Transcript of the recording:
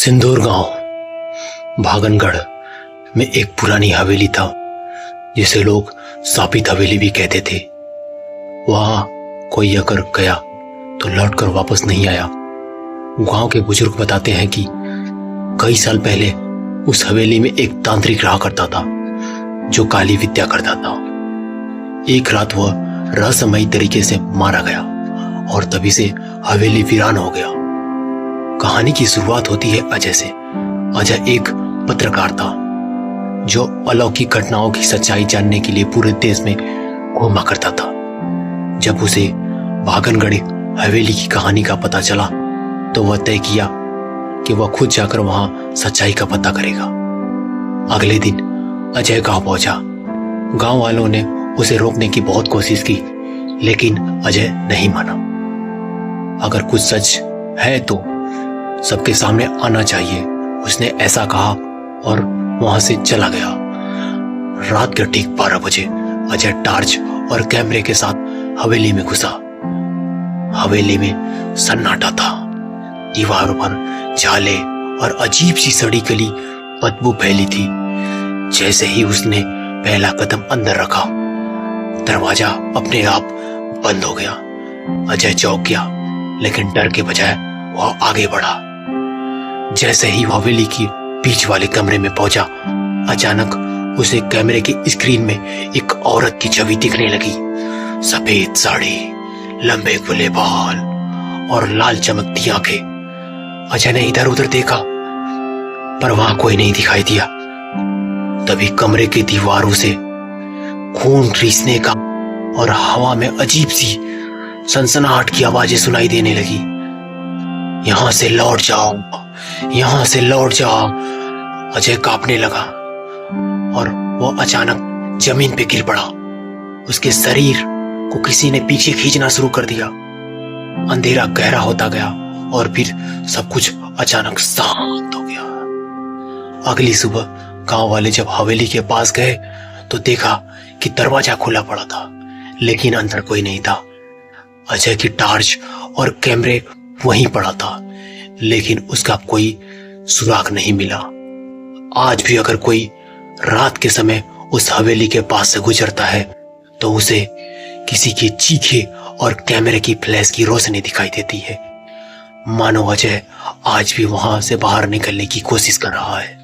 सिंदूर गांव भागनगढ़ में एक पुरानी हवेली था जिसे लोग सापित हवेली भी कहते थे। वहां कोई अगर गया तो लौटकर वापस नहीं आया। गांव के बुजुर्ग बताते हैं कि कई साल पहले उस हवेली में एक तांत्रिक रहा करता था जो काली विद्या करता था। एक रात वह रहस्यमयी तरीके से मारा गया और तभी से हवेली वीरान हो गया। कहानी की शुरुआत होती है अजय से। अजय एक पत्रकार था जो अलौकिक घटनाओं की सच्चाई जानने के लिए पूरे देश में घूमा करता था। जब उसे भागनगढ़ हवेली की कहानी का पता चला तो वह तय किया कि वह खुद जाकर वहां सच्चाई का पता करेगा। अगले दिन अजय गांव पहुंचा। गांव वालों ने उसे रोकने की बहुत कोशिश की लेकिन अजय नहीं माना। अगर कुछ सच है तो सबके सामने आना चाहिए, उसने ऐसा कहा और वहां से चला गया। रात के ठीक 12 बजे अजय टार्च और कैमरे के साथ हवेली में घुसा। हवेली में सन्नाटा था। दीवारों पर जाले और अजीब सी सड़ी गली बदबू फैली थी। जैसे ही उसने पहला कदम अंदर रखा दरवाजा अपने आप बंद हो गया। अजय चौंक गया लेकिन डर के बजाय वह आगे बढ़ा। जैसे ही वह हवेली की बीच वाले कमरे में पहुंचा अचानक उसे कैमरे की स्क्रीन में एक औरत की छवि दिखने लगी। सफेद साड़ी, लंबे खुले बाल और लाल चमकती आंखें। अजय ने इधर उधर देखा पर वहां कोई नहीं दिखाई दिया। तभी कमरे की दीवारों से खून रीसने का और हवा में अजीब सी सनसनाहट की आवाजें सुनाई देने लगी। यहां से लौट जाओ, यहां से लौट जाओ। अजय कांपने लगा और वो अचानक जमीन पे गिर पड़ा। उसके शरीर को किसी ने पीछे खींचना शुरू कर दिया। अंधेरा गहरा होता गया और फिर सब कुछ अचानक शांत हो गया। अगली सुबह गांव वाले जब हवेली के पास गए तो देखा कि दरवाजा खुला पड़ा था लेकिन अंदर कोई नहीं था। अजय की टार्च और कैमरे वहीं पड़ा था लेकिन उसका कोई सुराग नहीं मिला। आज भी अगर कोई रात के समय उस हवेली के पास से गुजरता है तो उसे किसी की चीखें और कैमरे की फ्लैश की रोशनी दिखाई देती है। मानो अजय आज भी वहां से बाहर निकलने की कोशिश कर रहा है।